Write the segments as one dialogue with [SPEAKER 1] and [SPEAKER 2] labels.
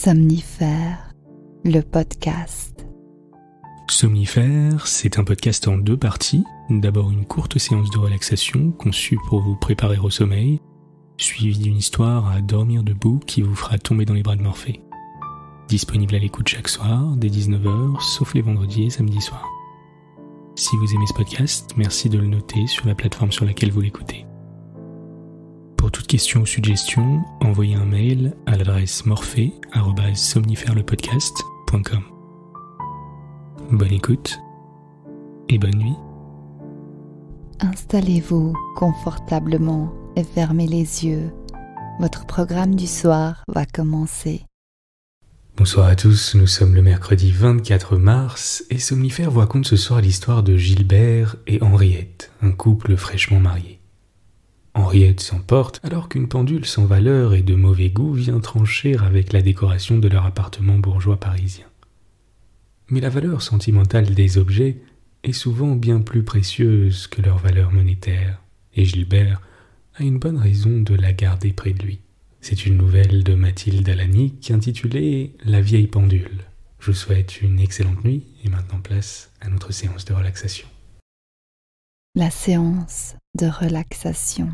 [SPEAKER 1] Somnifère, le podcast.
[SPEAKER 2] Somnifère, c'est un podcast en 2 parties. D'abord une courte séance de relaxation conçue pour vous préparer au sommeil, suivie d'une histoire à dormir debout qui vous fera tomber dans les bras de Morphée. Disponible à l'écoute chaque soir, dès 19h, sauf les vendredis et samedis soirs. Si vous aimez ce podcast, merci de le noter sur la plateforme sur laquelle vous l'écoutez. Pour toute question ou suggestion, envoyez un mail à l'adresse morphée@somnifèrelepodcast.com. Bonne écoute et bonne nuit.
[SPEAKER 1] Installez-vous confortablement et fermez les yeux. Votre programme du soir va commencer.
[SPEAKER 2] Bonsoir à tous, nous sommes le mercredi 24 mars et Somnifère vous raconte ce soir l'histoire de Gilbert et Henriette, un couple fraîchement marié. Henriette s'emporte alors qu'une pendule sans valeur et de mauvais goût vient trancher avec la décoration de leur appartement bourgeois parisien. Mais la valeur sentimentale des objets est souvent bien plus précieuse que leur valeur monétaire, et Gilbert a une bonne raison de la garder près de lui. C'est une nouvelle de Mathilde Alanic intitulée « La vieille pendule ». Je vous souhaite une excellente nuit et maintenant place à notre séance de relaxation.
[SPEAKER 1] La séance de relaxation.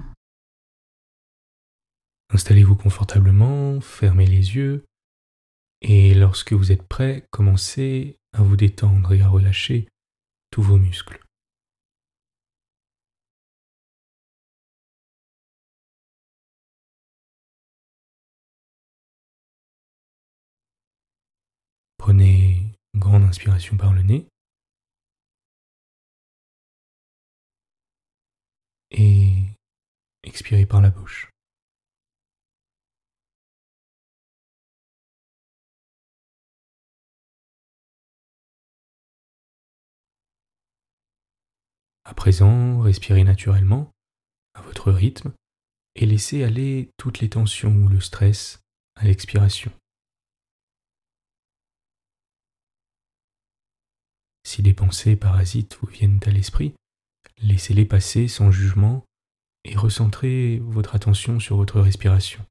[SPEAKER 2] Installez-vous confortablement, fermez les yeux et lorsque vous êtes prêt, commencez à vous détendre et à relâcher tous vos muscles. Prenez une grande inspiration par le nez et expirez par la bouche. À présent, respirez naturellement, à votre rythme, et laissez aller toutes les tensions ou le stress à l'expiration. Si des pensées parasites vous viennent à l'esprit, laissez-les passer sans jugement et recentrez votre attention sur votre respiration.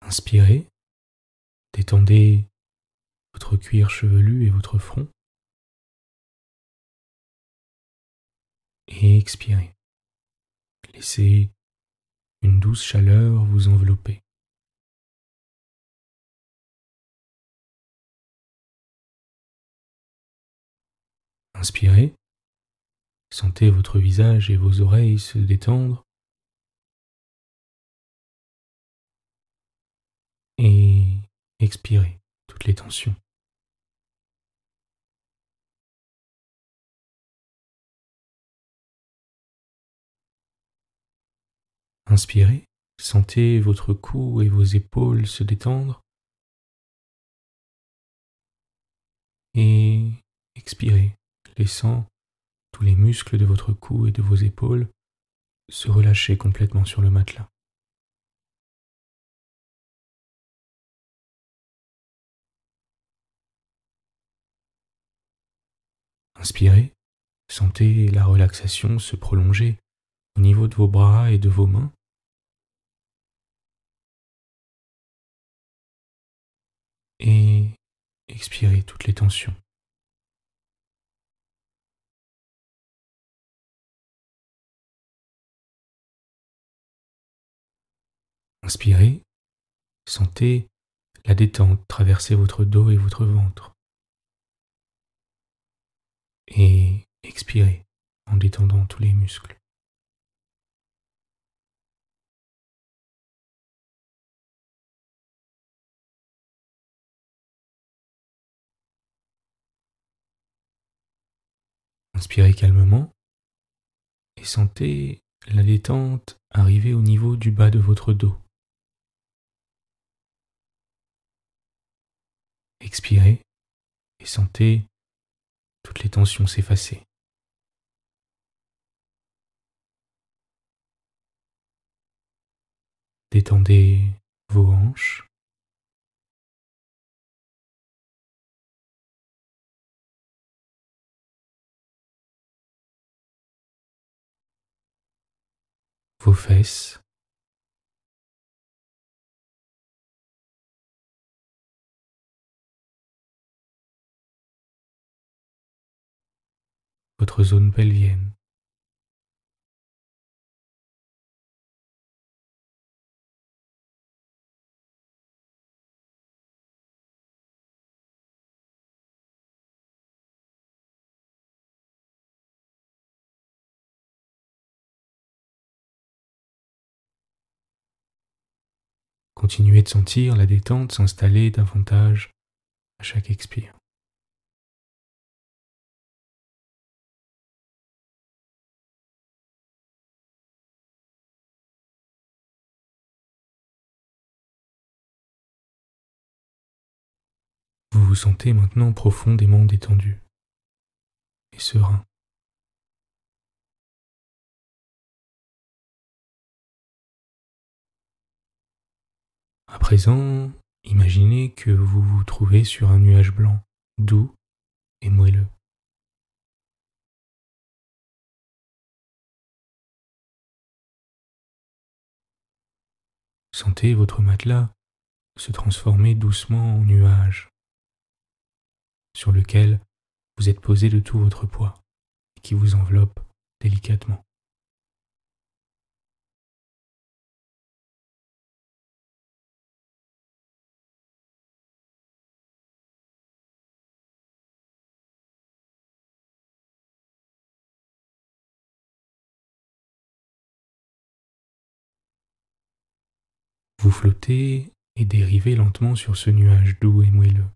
[SPEAKER 2] Inspirez, détendez votre cuir chevelu et votre front. Et expirez. Laissez une douce chaleur vous envelopper. Inspirez, sentez votre visage et vos oreilles se détendre. Et expirez toutes les tensions. Inspirez, sentez votre cou et vos épaules se détendre. Et expirez, laissant tous les muscles de votre cou et de vos épaules se relâcher complètement sur le matelas. Inspirez, sentez la relaxation se prolonger au niveau de vos bras et de vos mains. Et expirez toutes les tensions. Inspirez, sentez la détente traverser votre dos et votre ventre. Et expirez en détendant tous les muscles. Inspirez calmement et sentez la détente arriver au niveau du bas de votre dos. Expirez et sentez toutes les tensions s'effacer. Détendez vos hanches, vos fesses, votre zone pelvienne, continuez de sentir la détente s'installer davantage à chaque expire. Vous vous sentez maintenant profondément détendu et serein. À présent, imaginez que vous vous trouvez sur un nuage blanc, doux et moelleux. Sentez votre matelas se transformer doucement en nuage sur lequel vous êtes posé de tout votre poids et qui vous enveloppe délicatement. Vous flottez et dérivez lentement sur ce nuage doux et moelleux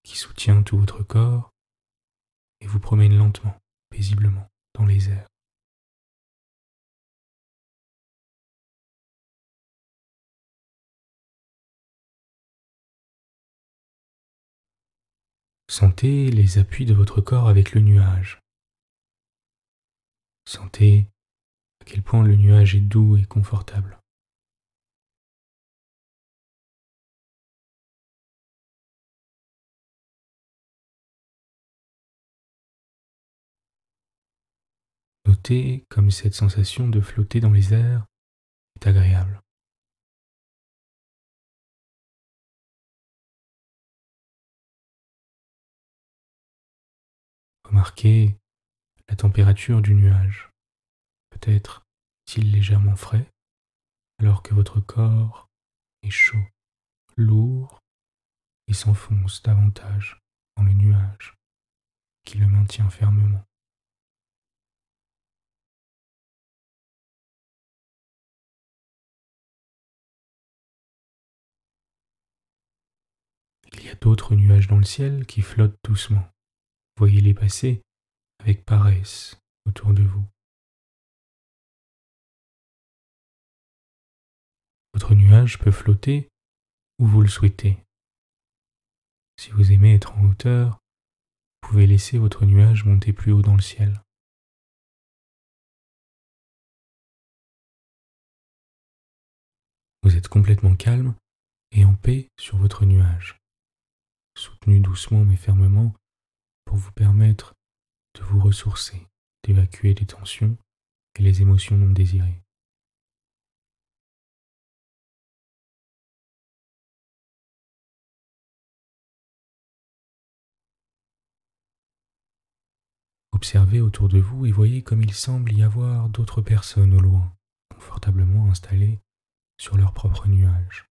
[SPEAKER 2] qui soutient tout votre corps et vous promène lentement, paisiblement, dans les airs. Sentez les appuis de votre corps avec le nuage. Sentez à quel point le nuage est doux et confortable. Notez comme cette sensation de flotter dans les airs est agréable. Remarquez la température du nuage. Peut-être est-il légèrement frais alors que votre corps est chaud, lourd et s'enfonce davantage dans le nuage qui le maintient fermement. Il y a d'autres nuages dans le ciel qui flottent doucement. Voyez-les passer avec paresse autour de vous. Votre nuage peut flotter où vous le souhaitez. Si vous aimez être en hauteur, vous pouvez laisser votre nuage monter plus haut dans le ciel. Vous êtes complètement calme et en paix sur votre nuage, soutenu doucement mais fermement pour vous permettre de vous ressourcer, d'évacuer les tensions et les émotions non désirées. Observez autour de vous et voyez comme il semble y avoir d'autres personnes au loin, confortablement installées sur leur propre nuage.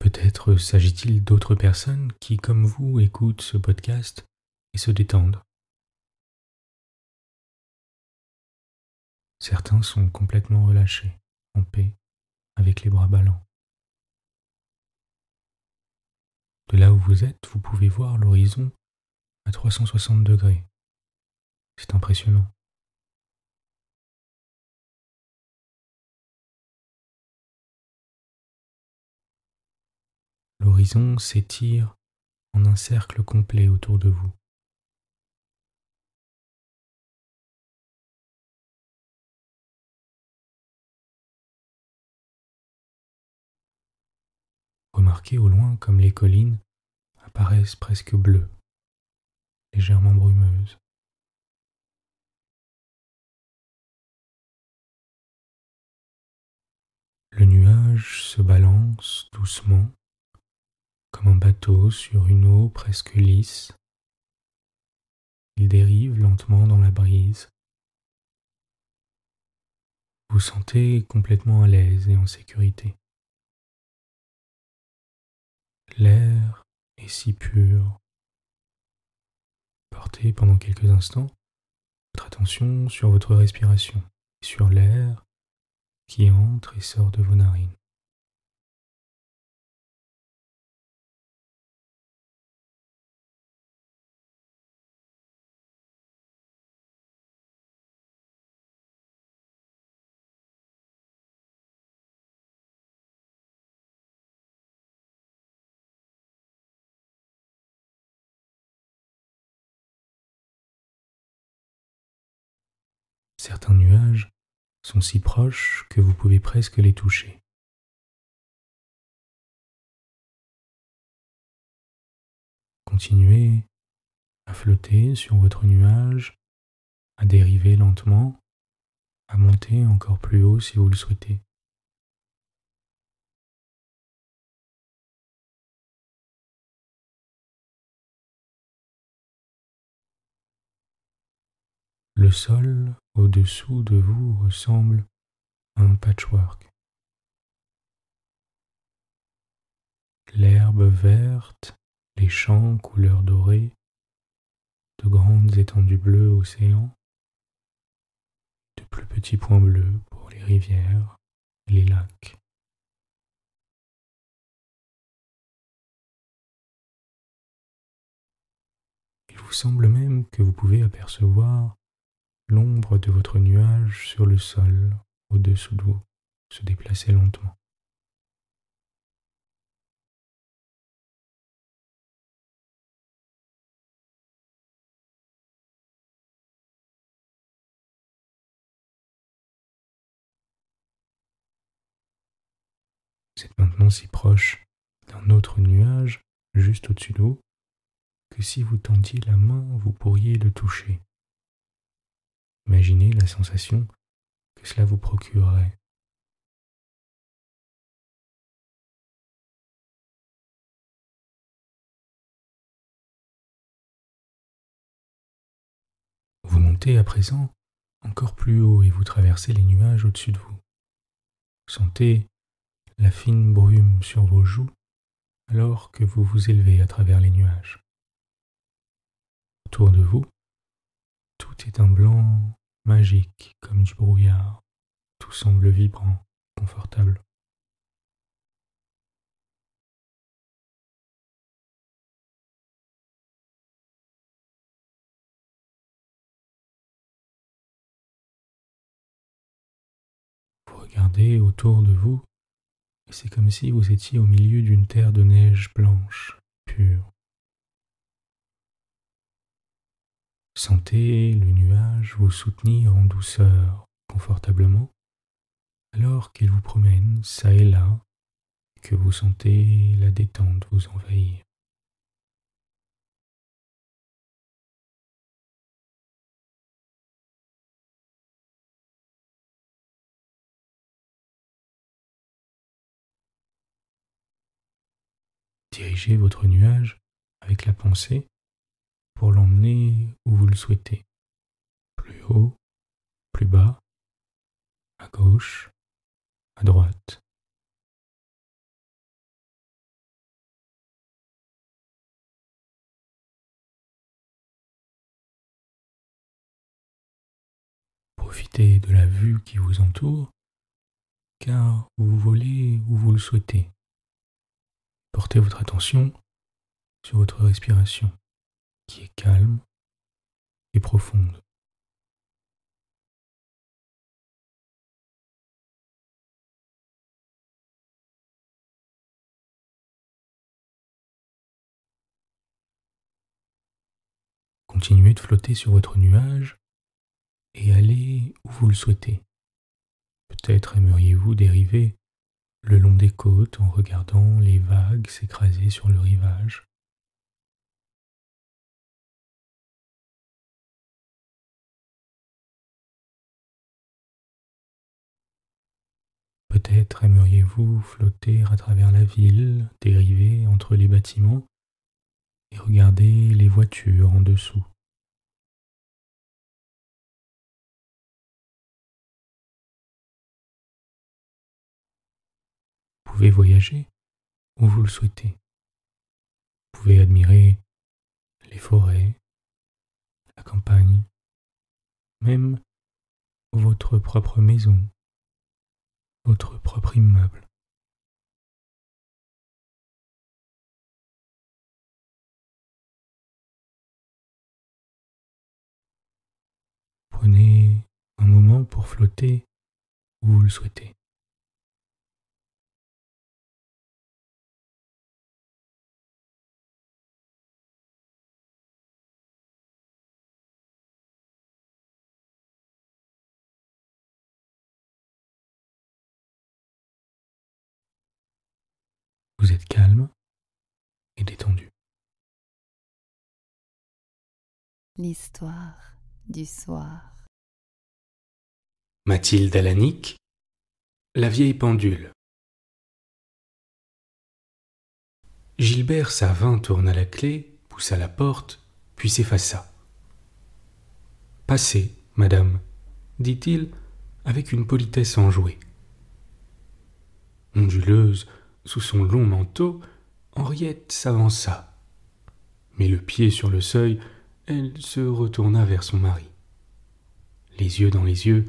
[SPEAKER 2] Peut-être s'agit-il d'autres personnes qui, comme vous, écoutent ce podcast et se détendent. Certains sont complètement relâchés, en paix, avec les bras ballants. De là où vous êtes, vous pouvez voir l'horizon à 360 degrés. C'est impressionnant. l'horizon s'étire en un cercle complet autour de vous. Remarquez au loin comme les collines apparaissent presque bleues, légèrement brumeuses. Le nuage se balance doucement, comme un bateau sur une eau presque lisse. Il dérive lentement dans la brise. Vous sentez complètement à l'aise et en sécurité. L'air est si pur. Portez pendant quelques instants votre attention sur votre respiration et sur l'air qui entre et sort de vos narines. Certains nuages sont si proches que vous pouvez presque les toucher. Continuez à flotter sur votre nuage, à dériver lentement, à monter encore plus haut si vous le souhaitez. Le sol au-dessous de vous ressemble à un patchwork. L'herbe verte, les champs couleur dorée, de grandes étendues bleues océans, de plus petits points bleus pour les rivières et les lacs. Il vous semble même que vous pouvez apercevoir l'ombre de votre nuage sur le sol au-dessous de vous se déplacer lentement. Vous êtes maintenant si proche d'un autre nuage juste au-dessus de vous que si vous tendiez la main, vous pourriez le toucher. Imaginez la sensation que cela vous procurerait. Vous montez à présent encore plus haut et vous traversez les nuages au-dessus de vous. Vous sentez la fine brume sur vos joues alors que vous vous élevez à travers les nuages. Autour de vous, tout est un blanc magique comme du brouillard. Tout semble vibrant, confortable. Vous regardez autour de vous et c'est comme si vous étiez au milieu d'une terre de neige blanche, pure. Sentez le nuage vous soutenir en douceur, confortablement, alors qu'il vous promène çà et là, et que vous sentez la détente vous envahir. Dirigez votre nuage avec la pensée pour l'emmener où vous le souhaitez. Plus haut, plus bas, à gauche, à droite. Profitez de la vue qui vous entoure, car vous volez où vous le souhaitez. Portez votre attention sur votre respiration, qui est calme et profonde. Continuez de flotter sur votre nuage et allez où vous le souhaitez. Peut-être aimeriez-vous dériver le long des côtes en regardant les vagues s'écraser sur le rivage. Peut-être aimeriez-vous flotter à travers la ville, dériver entre les bâtiments et regarder les voitures en dessous. Vous pouvez voyager où vous le souhaitez. Vous pouvez admirer les forêts, la campagne, même votre propre maison, votre propre immeuble. Prenez un moment pour flotter où vous le souhaitez. Vous êtes calme et détendu.
[SPEAKER 1] L'histoire du soir.
[SPEAKER 2] Mathilde Alanic, la vieille pendule. Gilbert Savin tourna la clé, poussa la porte, puis s'effaça. « Passez, madame, dit-il avec une politesse enjouée. Onduleuse sous son long manteau, Henriette s'avança. Mais le pied sur le seuil, elle se retourna vers son mari. Les yeux dans les yeux,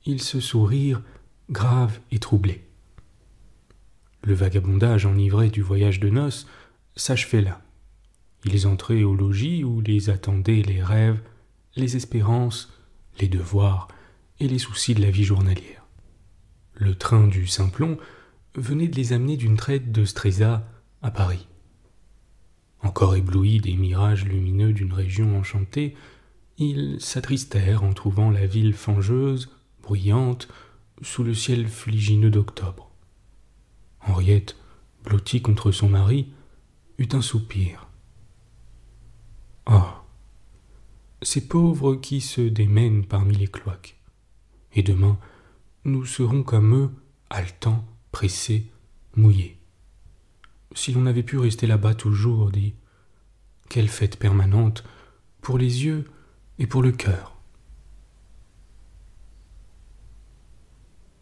[SPEAKER 2] ils se sourirent, graves et troublés. Le vagabondage enivré du voyage de noces s'achevait là. Ils entraient au logis où les attendaient les rêves, les espérances, les devoirs et les soucis de la vie journalière. Le train du Simplon venait de les amener d'une traite de Stresa à Paris. Encore éblouis des mirages lumineux d'une région enchantée, ils s'attristèrent en trouvant la ville fangeuse, bruyante, sous le ciel fuligineux d'octobre. Henriette, blottie contre son mari, eut un soupir. « Oh, ces pauvres qui se démènent parmi les cloaques. Et demain, nous serons comme eux, haletants, pressés, mouillés. Si l'on avait pu rester là-bas toujours, dit, quelle fête permanente, pour les yeux et pour le cœur. »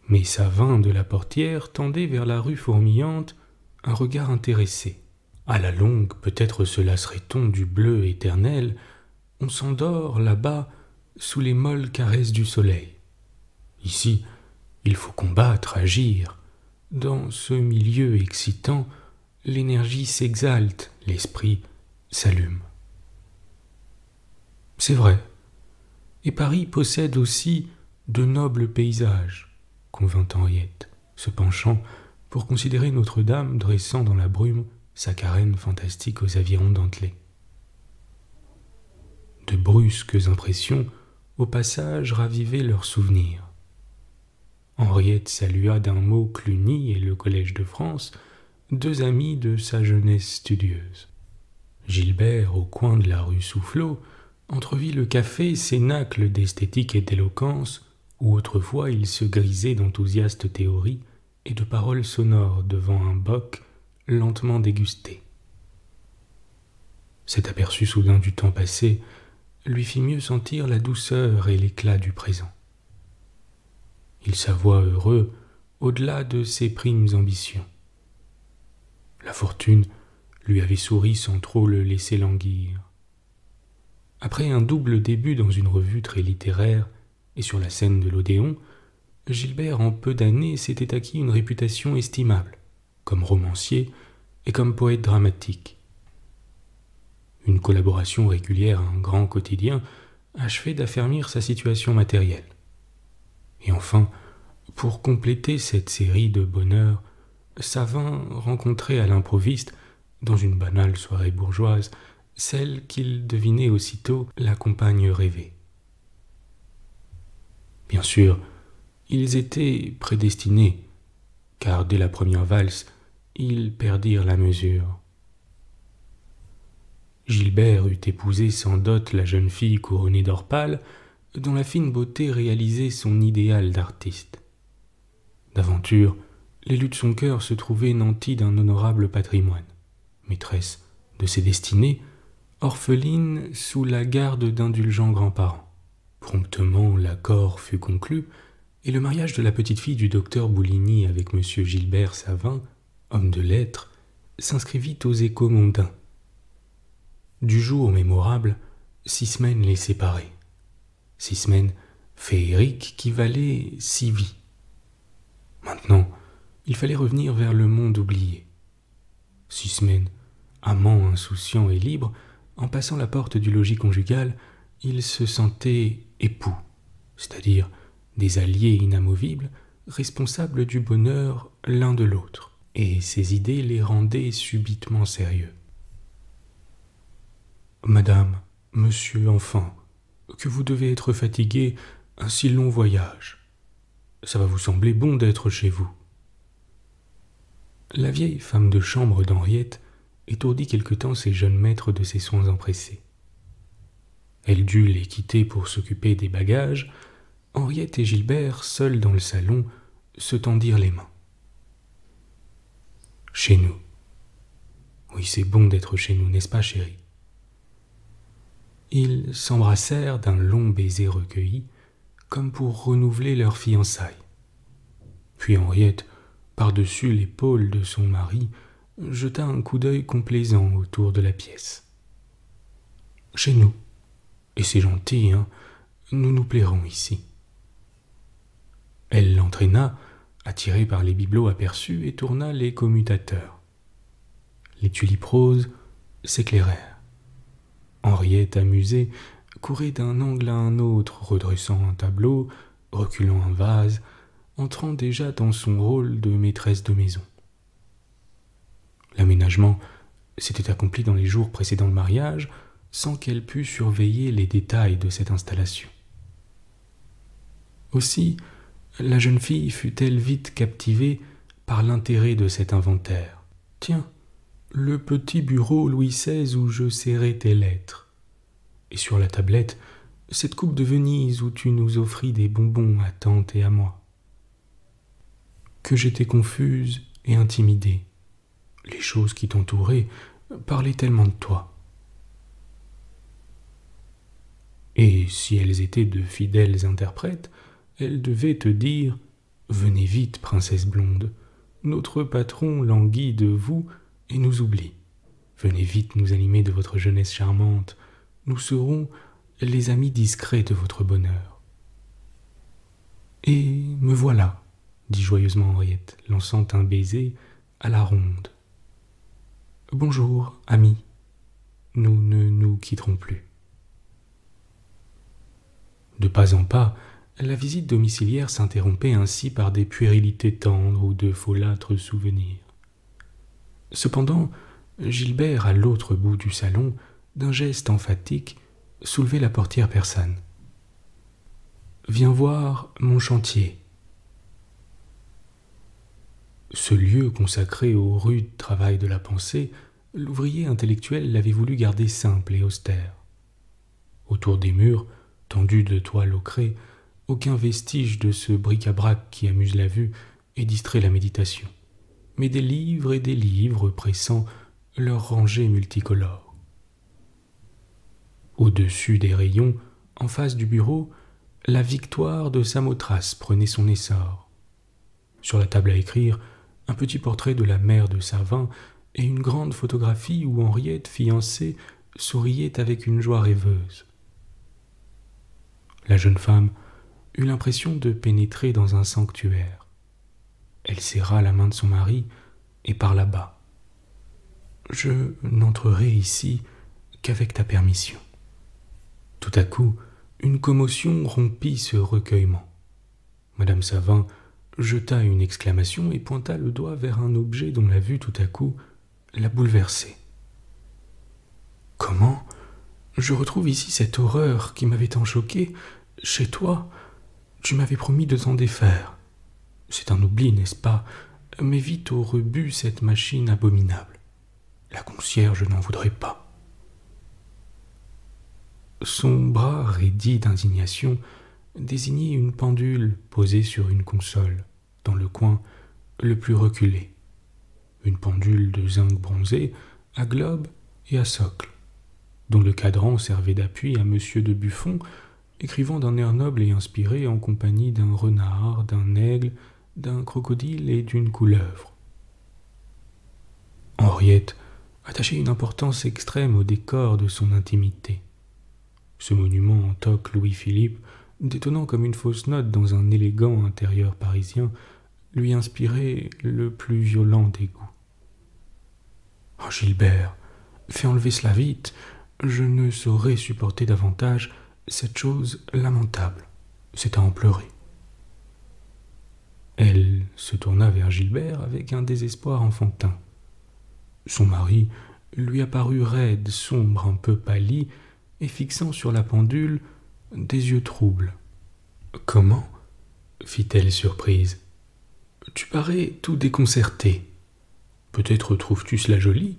[SPEAKER 2] Mais Savin de la portière tendait vers la rue fourmillante un regard intéressé. À la longue, peut-être se lasserait-on du bleu éternel, on s'endort là-bas sous les molles caresses du soleil. Ici, il faut combattre, agir. Dans ce milieu excitant, l'énergie s'exalte, l'esprit s'allume. C'est vrai. Et Paris possède aussi de nobles paysages, convint Henriette, se penchant pour considérer Notre-Dame dressant dans la brume sa carène fantastique aux avirons dentelés. De brusques impressions, au passage, ravivaient leurs souvenirs. Henriette salua d'un mot Cluny et le Collège de France, deux amis de sa jeunesse studieuse. Gilbert, au coin de la rue Soufflot, entrevit le café cénacle d'esthétique et d'éloquence, où autrefois il se grisait d'enthousiastes théories et de paroles sonores devant un boc lentement dégusté. Cet aperçu soudain du temps passé lui fit mieux sentir la douceur et l'éclat du présent. Il s'avoua heureux au-delà de ses primes ambitions. La fortune lui avait souri sans trop le laisser languir. Après un double début dans une revue très littéraire et sur la scène de l'Odéon, Gilbert en peu d'années s'était acquis une réputation estimable, comme romancier et comme poète dramatique. Une collaboration régulière à un grand quotidien achevait d'affermir sa situation matérielle. Et enfin, pour compléter cette série de bonheurs, Savin rencontrait à l'improviste, dans une banale soirée bourgeoise, celle qu'il devinait aussitôt la compagne rêvée. Bien sûr, ils étaient prédestinés, car dès la première valse, ils perdirent la mesure. Gilbert eût épousé sans dot la jeune fille couronnée d'or pâle, dont la fine beauté réalisait son idéal d'artiste. D'aventure, l'élu de son cœur se trouvait nanti d'un honorable patrimoine, maîtresse de ses destinées, orpheline sous la garde d'indulgents grands-parents. Promptement, l'accord fut conclu, et le mariage de la petite fille du docteur Bouligny avec M. Gilbert Savin, homme de lettres, s'inscrivit aux échos mondains. Du jour mémorable, 6 semaines les séparaient. 6 semaines féeriques qui valaient 6 vies. Maintenant, il fallait revenir vers le monde oublié. 6 semaines, amant insouciant et libre, en passant la porte du logis conjugal, ils se sentaient époux, c'est-à-dire des alliés inamovibles, responsables du bonheur l'un de l'autre, et ces idées les rendaient subitement sérieux. « Madame, monsieur, enfant, que vous devez être fatigué un si long voyage. Ça va vous sembler bon d'être chez vous. » La vieille femme de chambre d'Henriette étourdit quelque temps ses jeunes maîtres de ses soins empressés. Elle dut les quitter pour s'occuper des bagages. Henriette et Gilbert, seuls dans le salon, se tendirent les mains. « Chez nous. Oui, c'est bon d'être chez nous, n'est-ce pas, chérie ?» Ils s'embrassèrent d'un long baiser recueilli, comme pour renouveler leurs fiançailles. Puis Henriette, par-dessus l'épaule de son mari, jeta un coup d'œil complaisant autour de la pièce. « Chez nous. Et c'est gentil, hein, nous nous plairons ici. » Elle l'entraîna, attirée par les bibelots aperçus, et tourna les commutateurs. Les tulipes roses s'éclairèrent. Henriette, amusée, courait d'un angle à un autre, redressant un tableau, reculant un vase, entrant déjà dans son rôle de maîtresse de maison. L'aménagement s'était accompli dans les jours précédant le mariage, sans qu'elle pût surveiller les détails de cette installation. Aussi, la jeune fille fut-elle vite captivée par l'intérêt de cet inventaire. « Tiens, le petit bureau Louis XVI où je serrais tes lettres. Et sur la tablette, cette coupe de Venise où tu nous offris des bonbons à tante et à moi. » Que j'étais confuse et intimidée. Les choses qui t'entouraient parlaient tellement de toi. Et si elles étaient de fidèles interprètes, elles devaient te dire « Venez vite, princesse blonde, notre patron languit de vous et nous oublie. Venez vite nous animer de votre jeunesse charmante, nous serons les amis discrets de votre bonheur. » Et me voilà, dit joyeusement Henriette, lançant un baiser à la ronde. « Bonjour, amis, nous ne nous quitterons plus. » De pas en pas, la visite domiciliaire s'interrompait ainsi par des puérilités tendres ou de folâtres souvenirs. Cependant, Gilbert, à l'autre bout du salon, d'un geste emphatique, soulevait la portière persane. « Viens voir mon chantier. » Ce lieu consacré au rude travail de la pensée, l'ouvrier intellectuel l'avait voulu garder simple et austère. Autour des murs, tendus de toile ocrée, aucun vestige de ce bric-à-brac qui amuse la vue et distrait la méditation, mais des livres et des livres pressant leurs rangées multicolores. Au-dessus des rayons, en face du bureau, la victoire de Samothrace prenait son essor. Sur la table à écrire, un petit portrait de la mère de Savin et une grande photographie où Henriette, fiancée, souriait avec une joie rêveuse. La jeune femme eut l'impression de pénétrer dans un sanctuaire. Elle serra la main de son mari et parla bas. « Je n'entrerai ici qu'avec ta permission. » Tout à coup, une commotion rompit ce recueillement. Madame Savin jeta une exclamation et pointa le doigt vers un objet dont la vue tout à coup la bouleversait. Comment je retrouve ici cette horreur qui m'avait tant choqué, chez toi? Tu m'avais promis de t'en défaire. C'est un oubli, n'est-ce pas? Mais vite au rebut cette machine abominable. La concierge n'en voudrait pas. » Son bras raidi d'indignation désignait une pendule posée sur une console, dans le coin le plus reculé. Une pendule de zinc bronzé, à globe et à socle, dont le cadran servait d'appui à M. de Buffon, écrivant d'un air noble et inspiré en compagnie d'un renard, d'un aigle, d'un crocodile et d'une couleuvre. Henriette attachait une importance extrême au décor de son intimité. Ce monument en toque Louis-Philippe, détonnant comme une fausse note dans un élégant intérieur parisien, lui inspirait le plus violent dégoût. « Oh, Gilbert, fais enlever cela vite, je ne saurais supporter davantage cette chose lamentable. C'est à en pleurer. » Elle se tourna vers Gilbert avec un désespoir enfantin. Son mari lui apparut raide, sombre, un peu pâli, et fixant sur la pendule des yeux troubles. « Comment ?» fit-elle surprise. « Tu parais tout déconcerté. Peut-être trouves-tu cela joli?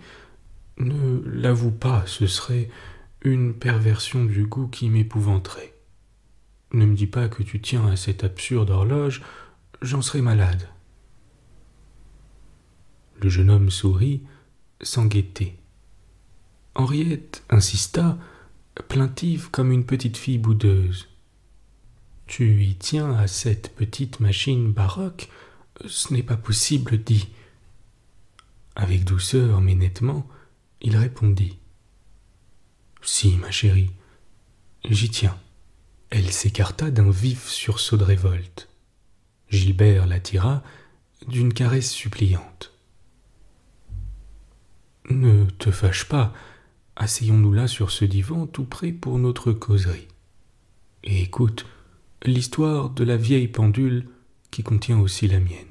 [SPEAKER 2] Ne l'avoue pas, ce serait une perversion du goût qui m'épouvanterait. Ne me dis pas que tu tiens à cette absurde horloge, j'en serais malade. » Le jeune homme sourit, sans gaieté. Henriette insista, plaintive comme une petite fille boudeuse. « Tu y tiens à cette petite machine baroque? Ce n'est pas possible, dis. » Avec douceur mais nettement, il répondit. « Si, ma chérie, j'y tiens. » Elle s'écarta d'un vif sursaut de révolte. Gilbert l'attira d'une caresse suppliante. « Ne te fâche pas, asseyons-nous là sur ce divan tout près pour notre causerie. Et écoute l'histoire de la vieille pendule qui contient aussi la mienne.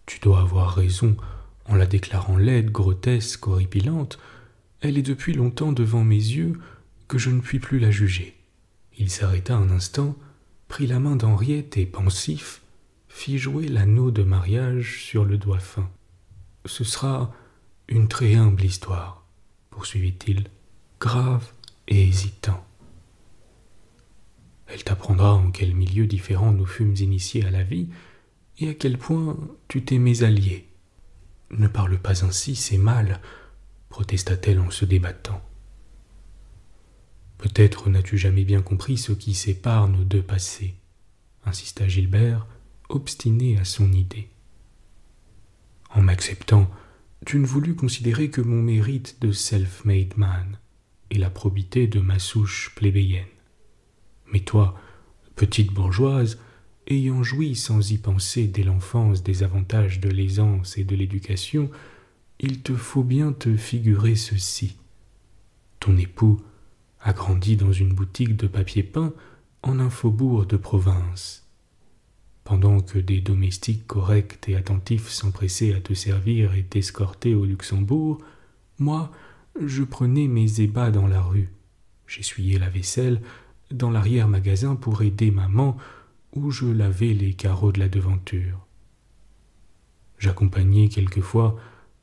[SPEAKER 2] Tu dois avoir raison en la déclarant laide, grotesque, horripilante. Elle est depuis longtemps devant mes yeux que je ne puis plus la juger. » Il s'arrêta un instant, prit la main d'Henriette et, pensif, fit jouer l'anneau de mariage sur le doigt fin. « Ce sera une très humble histoire, » poursuivit-il, grave et hésitant. « Elle t'apprendra en quel milieu différent nous fûmes initiés à la vie et à quel point tu t'es mésallié. »« Ne parle pas ainsi, c'est mal, » protesta-t-elle en se débattant. « Peut-être n'as-tu jamais bien compris ce qui sépare nos deux passés, » insista Gilbert, obstiné à son idée. « En m'acceptant, tu ne voulus considérer que mon mérite de self-made man et la probité de ma souche plébéienne. Mais toi, petite bourgeoise, ayant joui sans y penser dès l'enfance des avantages de l'aisance et de l'éducation, il te faut bien te figurer ceci. Ton époux a grandi dans une boutique de papier peint en un faubourg de province. Pendant que des domestiques corrects et attentifs s'empressaient à te servir et t'escorter au Luxembourg, moi, je prenais mes ébats dans la rue. J'essuyais la vaisselle dans l'arrière-magasin pour aider maman, où je lavais les carreaux de la devanture. J'accompagnais quelquefois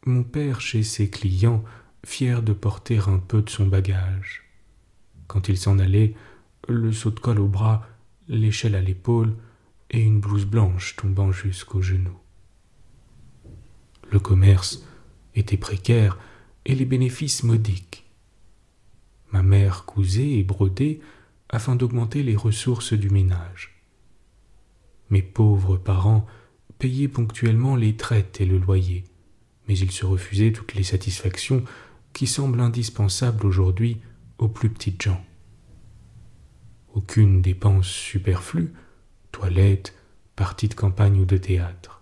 [SPEAKER 2] mon père chez ses clients, fier de porter un peu de son bagage. Quand il s'en allait, le seau de colle au bras, l'échelle à l'épaule et une blouse blanche tombant jusqu'aux genoux. Le commerce était précaire et les bénéfices modiques. Ma mère cousait et brodait afin d'augmenter les ressources du ménage. Mes pauvres parents payaient ponctuellement les traites et le loyer, mais ils se refusaient toutes les satisfactions qui semblent indispensables aujourd'hui aux plus petites gens. Aucune dépense superflue, toilette, partie de campagne ou de théâtre.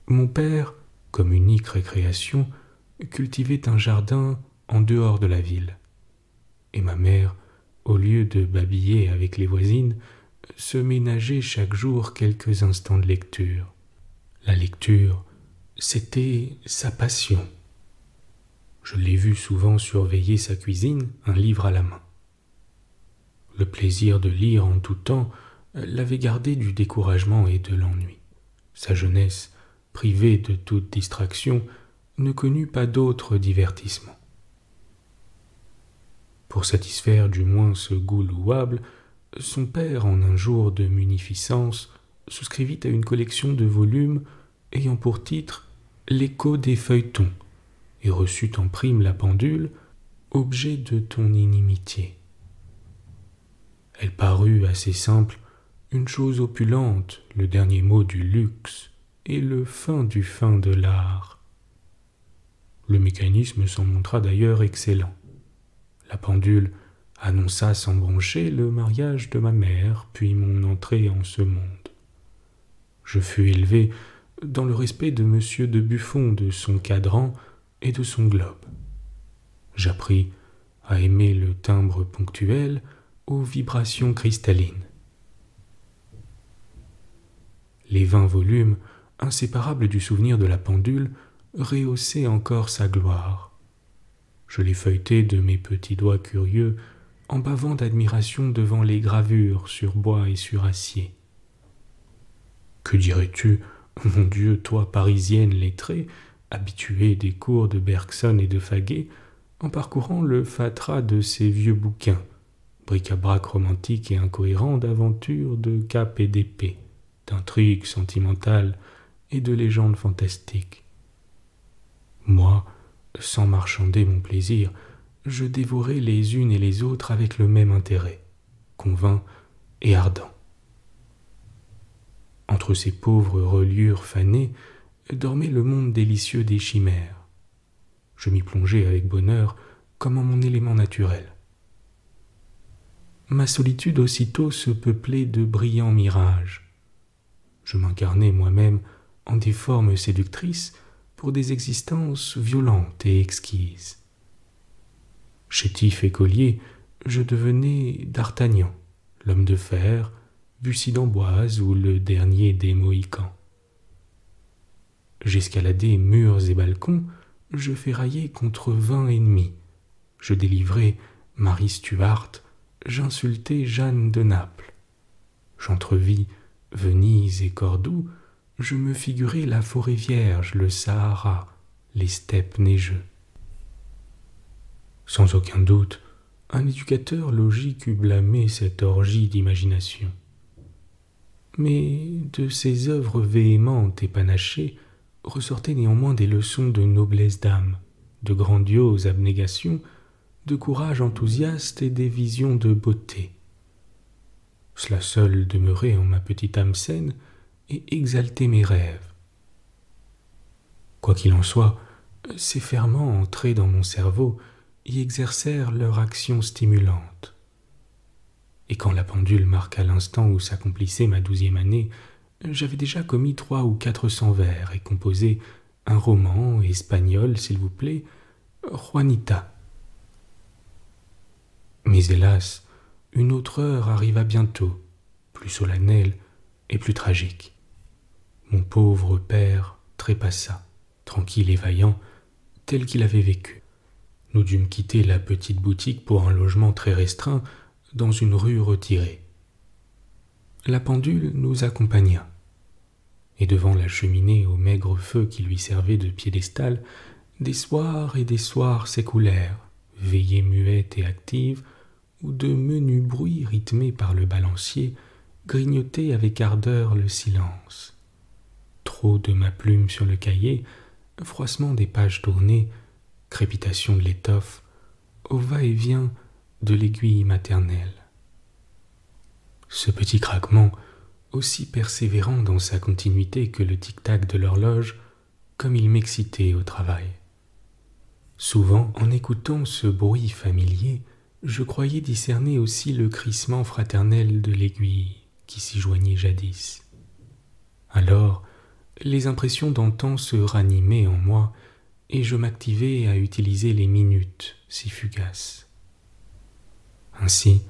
[SPEAKER 2] Mon père, comme unique récréation, cultivait un jardin en dehors de la ville. Et ma mère, au lieu de babiller avec les voisines, se ménageait chaque jour quelques instants de lecture. La lecture, c'était sa passion. Je l'ai vu souvent surveiller sa cuisine, un livre à la main. Le plaisir de lire en tout temps l'avait gardé du découragement et de l'ennui. Sa jeunesse, privée de toute distraction, ne connut pas d'autre divertissement. Pour satisfaire du moins ce goût louable, son père, en un jour de munificence, souscrivit à une collection de volumes ayant pour titre « L'écho des feuilletons » et reçut en prime la pendule « Objet de ton inimitié ». Elle parut assez simple, une chose opulente, le dernier mot du luxe et le fin du fin de l'art. Le mécanisme s'en montra d'ailleurs excellent. La pendule annonça sans broncher le mariage de ma mère, puis mon entrée en ce monde. Je fus élevé dans le respect de M. de Buffon, de son cadran et de son globe. J'appris à aimer le timbre ponctuel aux vibrations cristallines. Les 20 volumes, inséparables du souvenir de la pendule, rehaussaient encore sa gloire. Je les feuilletai de mes petits doigts curieux, en bavant d'admiration devant les gravures sur bois et sur acier. Que dirais-tu, mon Dieu, toi parisienne lettrée, habituée des cours de Bergson et de Faguet, en parcourant le fatras de ces vieux bouquins, bric-à-brac romantique et incohérent d'aventures, de cap et d'épée, d'intrigues sentimentales et de légendes fantastiques. Moi, sans marchander mon plaisir, je dévorais les unes et les autres avec le même intérêt, convainc et ardent. Entre ces pauvres reliures fanées dormait le monde délicieux des chimères. Je m'y plongeais avec bonheur comme en mon élément naturel. Ma solitude aussitôt se peuplait de brillants mirages. Je m'incarnais moi-même en des formes séductrices pour des existences violentes et exquises. Chétif écolier, je devenais d'Artagnan, l'homme de fer, Bussy d'Amboise ou le dernier des Mohicans. J'escaladais murs et balcons, je ferraillais contre 20 ennemis, je délivrais Marie Stuart, j'insultais Jeanne de Naples. J'entrevis Venise et Cordoue, je me figurais la forêt vierge, le Sahara, les steppes neigeux. Sans aucun doute, un éducateur logique eût blâmé cette orgie d'imagination. Mais de ces œuvres véhémentes et panachées ressortaient néanmoins des leçons de noblesse d'âme, de grandiose abnégation, de courage enthousiaste et des visions de beauté. Cela seul demeurait en ma petite âme saine et exaltait mes rêves. Quoi qu'il en soit, ces ferments entrés dans mon cerveau y exercèrent leur action stimulante. Et quand la pendule marqua l'instant où s'accomplissait ma 12e année, j'avais déjà commis 300 ou 400 vers et composé un roman espagnol, s'il vous plaît, Juanita. Mais hélas, une autre heure arriva bientôt, plus solennelle et plus tragique. Mon pauvre père trépassa, tranquille et vaillant, tel qu'il avait vécu. Nous dûmes quitter la petite boutique pour un logement très restreint dans une rue retirée. La pendule nous accompagna, et devant la cheminée au maigre feu qui lui servait de piédestal, des soirs et des soirs s'écoulèrent, veillées muettes et actives, où de menus bruits rythmés par le balancier grignotaient avec ardeur le silence. Trop de ma plume sur le cahier, froissement des pages tournées, crépitation de l'étoffe, au va-et-vient de l'aiguille maternelle. Ce petit craquement, aussi persévérant dans sa continuité que le tic-tac de l'horloge, comme il m'excitait au travail. Souvent, en écoutant ce bruit familier, je croyais discerner aussi le crissement fraternel de l'aiguille qui s'y joignait jadis. Alors, les impressions d'antan se ranimaient en moi, et je m'activais à utiliser les minutes si fugaces. Ainsi,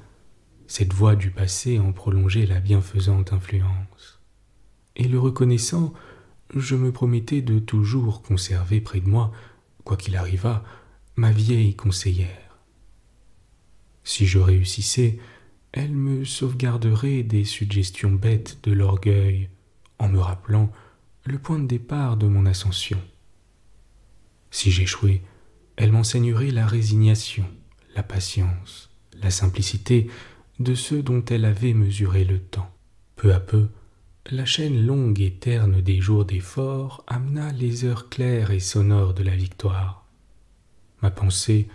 [SPEAKER 2] cette voix du passé en prolongeait la bienfaisante influence. Et le reconnaissant, je me promettais de toujours conserver près de moi, quoi qu'il arrivât, ma vieille conseillère. Si je réussissais, elle me sauvegarderait des suggestions bêtes de l'orgueil en me rappelant le point de départ de mon ascension. Si j'échouais, elle m'enseignerait la résignation, la patience, la simplicité de ceux dont elle avait mesuré le temps. Peu à peu, la chaîne longue et terne des jours d'effort amena les heures claires et sonores de la victoire. Ma pensée,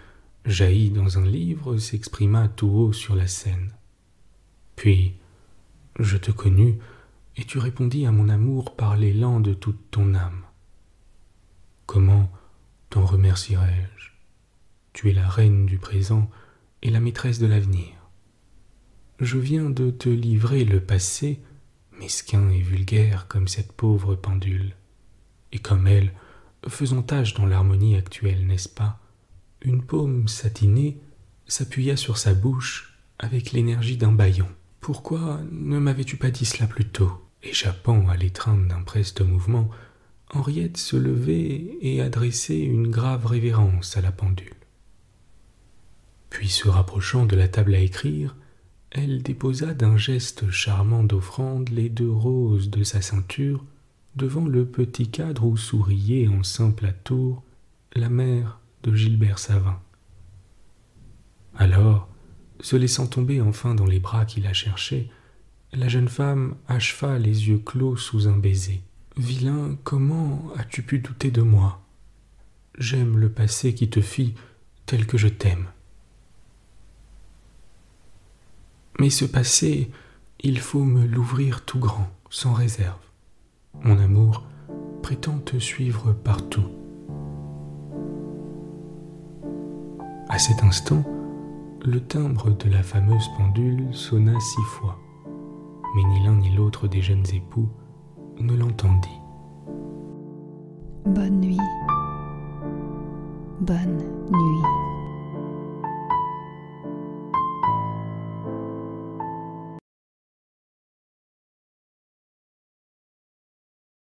[SPEAKER 2] jaillie dans un livre, s'exprima tout haut sur la scène. Puis, je te connus, et tu répondis à mon amour par l'élan de toute ton âme. Comment t'en remercierai-je? Tu es la reine du présent et la maîtresse de l'avenir. Je viens de te livrer le passé, mesquin et vulgaire comme cette pauvre pendule. Et comme elle, faisant tâche dans l'harmonie actuelle, n'est-ce pas? Une paume satinée s'appuya sur sa bouche avec l'énergie d'un bâillon. Pourquoi ne m'avais-tu pas dit cela plus tôt? Échappant à l'étreinte d'un preste mouvement, Henriette se levait et adressait une grave révérence à la pendule. Puis se rapprochant de la table à écrire, elle déposa d'un geste charmant d'offrande les 2 roses de sa ceinture devant le petit cadre où souriait en simple atour la mère de Gilbert Savin. Alors, se laissant tomber enfin dans les bras qui la cherchaient, la jeune femme acheva les yeux clos sous un baiser. « Vilain, comment as-tu pu douter de moi? J'aime le passé qui te fit tel que je t'aime. Mais ce passé, il faut me l'ouvrir tout grand, sans réserve. Mon amour prétend te suivre partout. » À cet instant, le timbre de la fameuse pendule sonna 6 fois, mais ni l'un ni l'autre des jeunes époux ne l'entendit.
[SPEAKER 1] Bonne nuit. Bonne nuit.